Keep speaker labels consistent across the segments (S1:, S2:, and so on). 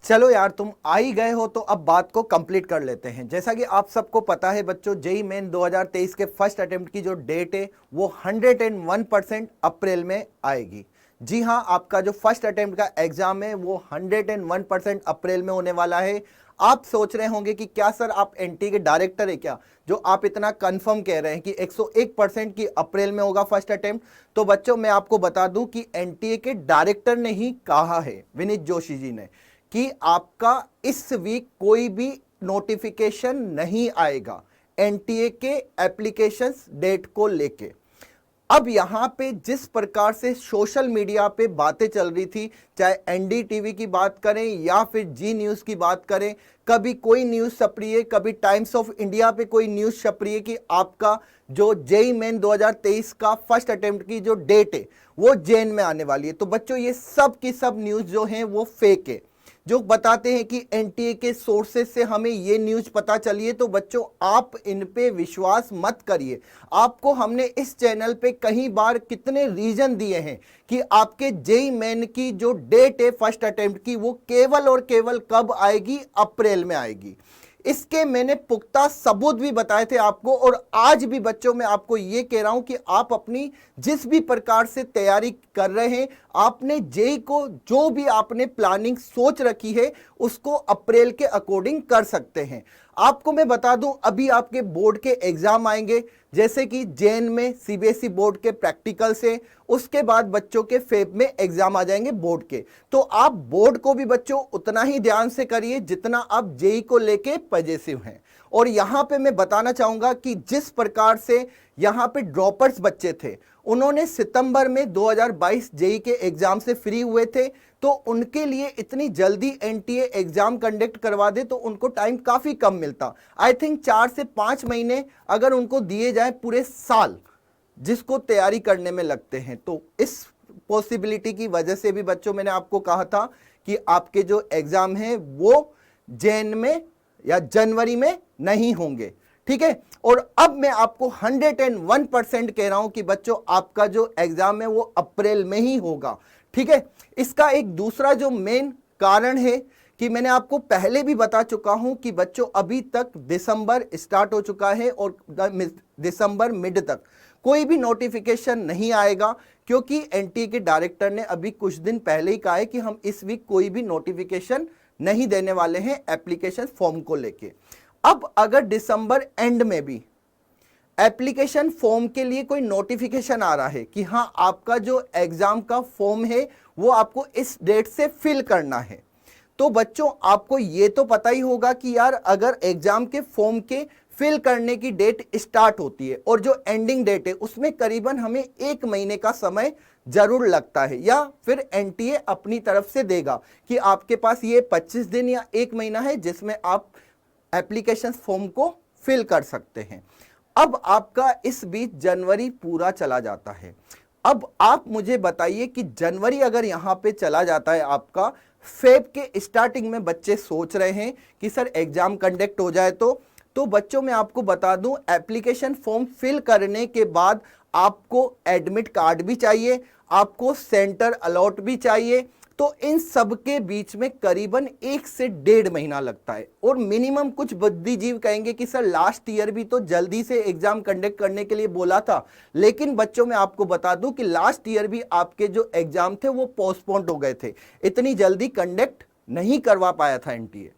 S1: चलो यार, तुम आ ही गए हो तो अब बात को कंप्लीट कर लेते हैं। जैसा कि आप सबको पता है बच्चों, जेई मेन 2023 के फर्स्ट अटेम्प्ट की जो डेट है वो 101% अप्रैल में आएगी। जी हाँ, आपका जो फर्स्ट अटेम्प्ट का एग्जाम है वो 101% अप्रैल में होने वाला है। आप सोच रहे होंगे कि क्या सर आप एनटीए के डायरेक्टर है क्या, जो आप इतना कंफर्म कह रहे हैं कि 101% की अप्रैल में होगा फर्स्ट अटेम्प्ट। तो बच्चों मैं आपको बता दूं कि एनटीए के डायरेक्टर ने ही कहा है, विनीत जोशी जी ने, कि आपका इस वीक कोई भी नोटिफिकेशन नहीं आएगा एनटीए के एप्लीकेशंस डेट को लेके। अब यहां पे जिस प्रकार से सोशल मीडिया पे बातें चल रही थी, चाहे एनडीटीवी की बात करें या फिर जी न्यूज की बात करें, कभी कोई न्यूज छप रही है, कभी टाइम्स ऑफ इंडिया पे कोई न्यूज छप रही है कि आपका जो जेई मेन 2023 का फर्स्ट अटेम्प्ट की जो डेट है वो जेन में आने वाली है। तो बच्चों ये सब की सब न्यूज जो है वो फेक है। जो बताते हैं कि एनटीए के सोर्सेस से हमें ये न्यूज पता चली है, तो बच्चों आप इन पे विश्वास मत करिए। आपको हमने इस चैनल पे कई बार कितने रीजन दिए हैं कि आपके जेई मेन की जो डेट है फर्स्ट अटेम्प्ट की वो केवल और केवल कब आएगी, अप्रैल में आएगी। इसके मैंने पुख्ता सबूत भी बताए थे आपको, और आज भी बच्चों मैं आपको ये कह रहा हूं कि आप अपनी जिस भी प्रकार से तैयारी कर रहे हैं, आपने जेई को जो भी आपने प्लानिंग सोच रखी है उसको अप्रैल के अकॉर्डिंग कर सकते हैं। आपको मैं बता दूं, अभी आपके बोर्ड के एग्जाम आएंगे, जैसे कि जेन में सीबीएसई बोर्ड के प्रैक्टिकल से, उसके बाद बच्चों के फेब में एग्जाम आ जाएंगे बोर्ड के। तो आप बोर्ड को भी बच्चों उतना ही ध्यान से करिए जितना आप जेई को लेके पॉजिटिव हैं। और यहां पे मैं बताना चाहूंगा कि जिस प्रकार से यहां पे ड्रॉपर्स बच्चे थे, उन्होंने सितंबर में 2022 जेई के एग्जाम से फ्री हुए थे, तो उनके लिए इतनी जल्दी एनटीए एग्जाम कंडक्ट करवा दे तो उनको टाइम काफी कम मिलता। आई थिंक 4 से 5 महीने अगर उनको दिए जाए पूरे साल जिसको तैयारी करने में लगते हैं, तो इस पॉसिबिलिटी की वजह से भी बच्चों मैंने आपको कहा था कि आपके जो एग्जाम हैं वो जैन में या जनवरी में नहीं होंगे। ठीक है, और अब मैं आपको 101% कह रहा हूं कि बच्चों आपका जो एग्जाम है वो अप्रैल में ही होगा। ठीक है, इसका एक दूसरा जो मेन कारण है कि मैंने आपको पहले भी बता चुका हूं कि बच्चों अभी तक दिसंबर स्टार्ट हो चुका है और दिसंबर मिड तक कोई भी नोटिफिकेशन नहीं आएगा, क्योंकि एनटीए के डायरेक्टर ने अभी कुछ दिन पहले ही कहा है कि हम इस वीक कोई भी नोटिफिकेशन नहीं देने वाले हैं एप्लीकेशन फॉर्म को लेके। अब अगर दिसंबर एंड में भी एप्लीकेशन फॉर्म के लिए कोई नोटिफिकेशन आ रहा है कि हाँ आपका जो एग्जाम का फॉर्म है वो आपको इस डेट से फिल करना है, तो बच्चों आपको ये तो पता ही होगा कि यार अगर एग्जाम के फॉर्म के फिल करने की डेट स्टार्ट होती है और जो एंडिंग डेट है उसमें करीबन हमें 1 महीने का समय जरूर लगता है, या फिर एनटीए अपनी तरफ से देगा कि आपके पास ये 25 दिन या 1 महीना है जिसमें आप एप्लीकेशन फॉर्म को फिल कर सकते हैं। अब आपका इस बीच जनवरी पूरा चला जाता है। अब आप मुझे बताइए कि जनवरी अगर यहां पे चला जाता है आपका, फेब के स्टार्टिंग में बच्चे सोच रहे हैं कि सर एग्जाम कंडक्ट हो जाए तो बच्चों मैं आपको बता दूं, एप्लीकेशन फॉर्म फिल करने के बाद आपको एडमिट कार्ड भी चाहिए, आपको सेंटर अलॉट भी चाहिए, तो इन सब के बीच में करीबन 1 से 1.5 महीना लगता है। और मिनिमम कुछ बुद्धिजीवी कहेंगे कि सर लास्ट ईयर भी तो जल्दी से एग्जाम कंडक्ट करने के लिए बोला था, लेकिन बच्चों मैं आपको बता दूं कि लास्ट ईयर भी आपके जो एग्जाम थे वो पोस्टपोन्ड हो गए थे, इतनी जल्दी कंडक्ट नहीं करवा पाया था एनटीए।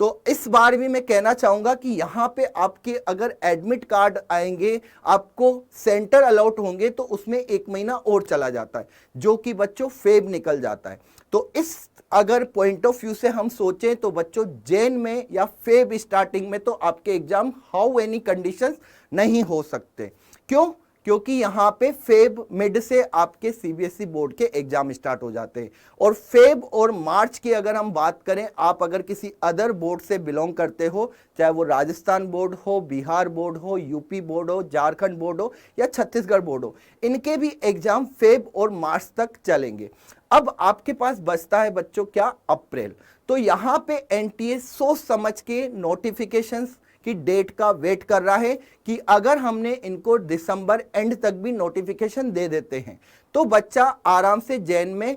S1: तो इस बार भी मैं कहना चाहूंगा कि यहां पे आपके अगर एडमिट कार्ड आएंगे, आपको सेंटर अलॉट होंगे, तो उसमें 1 महीना और चला जाता है, जो कि बच्चों फेब निकल जाता है। तो इस अगर पॉइंट ऑफ व्यू से हम सोचें तो बच्चों जैन में या फेब स्टार्टिंग में तो आपके एग्जाम हाउ एनी कंडीशंस नहीं हो सकते। क्यों? क्योंकि यहां पे फेब मिड से आपके सीबीएसई बोर्ड के एग्जाम स्टार्ट हो जाते हैं। और फेब और मार्च की अगर हम बात करें, आप अगर किसी अदर बोर्ड से बिलोंग करते हो, चाहे वो राजस्थान बोर्ड हो, बिहार बोर्ड हो, यूपी बोर्ड हो, झारखंड बोर्ड हो या छत्तीसगढ़ बोर्ड हो, इनके भी एग्जाम फेब और मार्च तक चलेंगे। अब आपके पास बचता है बच्चों क्या, अप्रैल। तो यहां पे एनटीए सोच समझ के नोटिफिकेशंस की डेट का वेट कर रहा है कि अगर हमने इनको दिसंबर एंड तक भी नोटिफिकेशन दे देते हैं तो बच्चा आराम से जैन में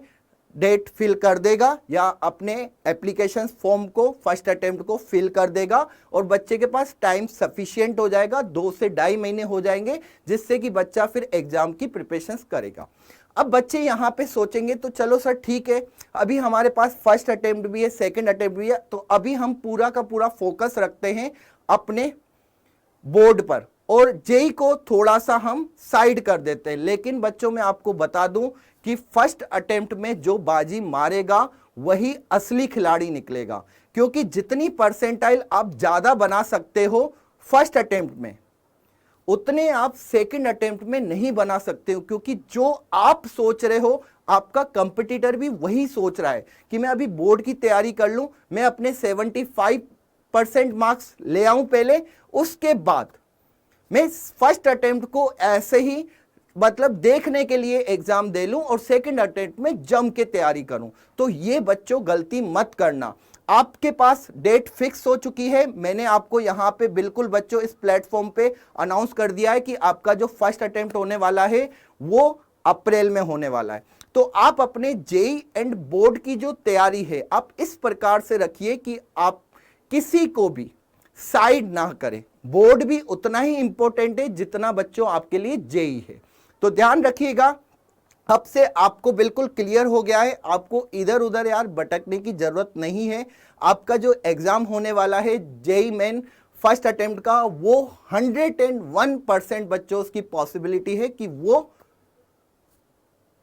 S1: डेट फिल कर देगा या अपने एप्लीकेशन फॉर्म को फर्स्ट अटेम्प्ट को फिल कर देगा और बच्चे के पास टाइम सफिशिएंट हो जाएगा, 2 से 2.5 महीने हो जाएंगे, जिससे कि बच्चा फिर एग्जाम की प्रिपरेशन करेगा। अब बच्चे यहाँ पे सोचेंगे तो चलो सर ठीक है, अभी हमारे पास फर्स्ट अटेम्प्ट भी है, सेकंड अटेम्प्ट भी है, तो अभी हम पूरा का पूरा फोकस रखते हैं अपने बोर्ड पर और जेई को थोड़ा सा हम साइड कर देते हैं। लेकिन बच्चों मैं आपको बता दूं कि फर्स्ट अटेम्प्ट में जो बाजी मारेगा वही असली खिलाड़ी निकलेगा, क्योंकि जितनी परसेंटाइल आप ज्यादा बना सकते हो फर्स्ट अटेम्प्ट में, उतने आप सेकंड अटेम्प्ट में नहीं बना सकते हो, क्योंकि जो आप सोच रहे हो आपका कंपटीटर भी वही सोच रहा है कि मैं अभी बोर्ड की तैयारी कर लूं, मैं अपने 75% मार्क्स ले आऊं पहले, उसके बाद मैं फर्स्ट अटेम्प्ट को ऐसे ही मतलब देखने के लिए एग्जाम दे लूं और सेकंड अटेम्प्ट में जम के तैयारी करूं। तो ये बच्चों गलती मत करना। आपके पास डेट फिक्स हो चुकी है, मैंने आपको यहां पे बिल्कुल बच्चों इस प्लेटफॉर्म पे अनाउंस कर दिया है कि आपका जो फर्स्ट अटेम्प्ट होने वाला है वो अप्रैल में होने वाला है। तो आप अपने जेई एंड बोर्ड की जो तैयारी है आप इस प्रकार से रखिए कि आप किसी को भी साइड ना करें। बोर्ड भी उतना ही इंपॉर्टेंट है जितना बच्चों आपके लिए जेई है। तो ध्यान रखिएगा, अब से आपको बिल्कुल क्लियर हो गया है, आपको इधर उधर यार भटकने की जरूरत नहीं है। आपका जो एग्जाम होने वाला है जेई मेन फर्स्ट अटेम्प्ट का, वो 101% बच्चों उसकी पॉसिबिलिटी है कि वो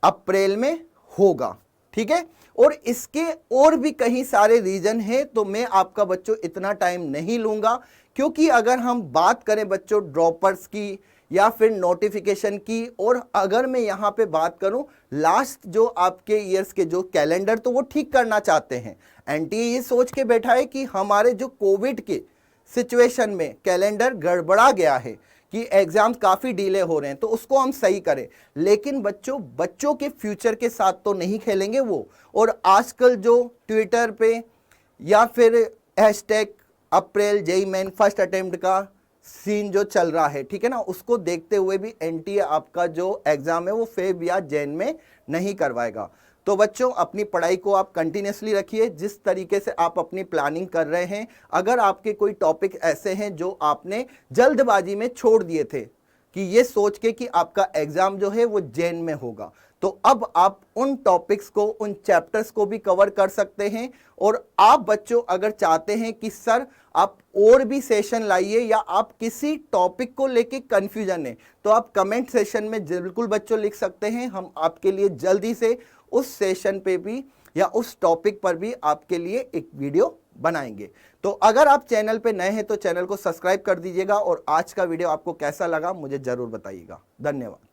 S1: अप्रैल में होगा, ठीक है। और इसके और भी कई सारे रीजन है, तो मैं आपका बच्चों इतना टाइम नहीं लूंगा, क्योंकि अगर हम बात करें बच्चों ड्रॉपर्स की या फिर नोटिफिकेशन की, और अगर मैं यहां पे बात करूं लास्ट जो आपके ईयर्स के जो कैलेंडर, तो वो ठीक करना चाहते हैं। एनटीए ये सोच के बैठा है कि हमारे जो कोविड के सिचुएशन में कैलेंडर गड़बड़ा गया है कि एग्जाम काफी डिले हो रहे हैं, तो उसको हम सही करें। लेकिन बच्चों के फ्यूचर के साथ तो नहीं खेलेंगे वो। और आजकल जो ट्विटर पे या फिर हैशटैग अप्रैल जेई मेन फर्स्ट अटेम्प्ट का सीन जो चल रहा है, ठीक है ना, उसको देखते हुए भी एनटीए आपका जो एग्जाम है वो फेब या जैन में नहीं करवाएगा। तो बच्चों अपनी पढ़ाई को आप कंटिन्यूसली रखिए जिस तरीके से आप अपनी प्लानिंग कर रहे हैं। अगर आपके कोई टॉपिक ऐसे हैं जो आपने जल्दबाजी में छोड़ दिए थे कि ये सोच के कि आपका एग्जाम जो है वो जैन में होगा, तो अब आप उन टॉपिक्स को, उन चैप्टर्स को भी कवर कर सकते हैं। और आप बच्चों अगर चाहते हैं कि सर आप और भी सेशन लाइए या आप किसी टॉपिक को लेके कंफ्यूजन है, तो आप कमेंट सेशन में बिल्कुल बच्चों लिख सकते हैं। हम आपके लिए जल्दी से उस सेशन पे भी या उस टॉपिक पर भी आपके लिए एक वीडियो बनाएंगे। तो अगर आप चैनल पे नए हैं तो चैनल को सब्सक्राइब कर दीजिएगा। और आज का वीडियो आपको कैसा लगा मुझे जरूर बताइएगा। धन्यवाद।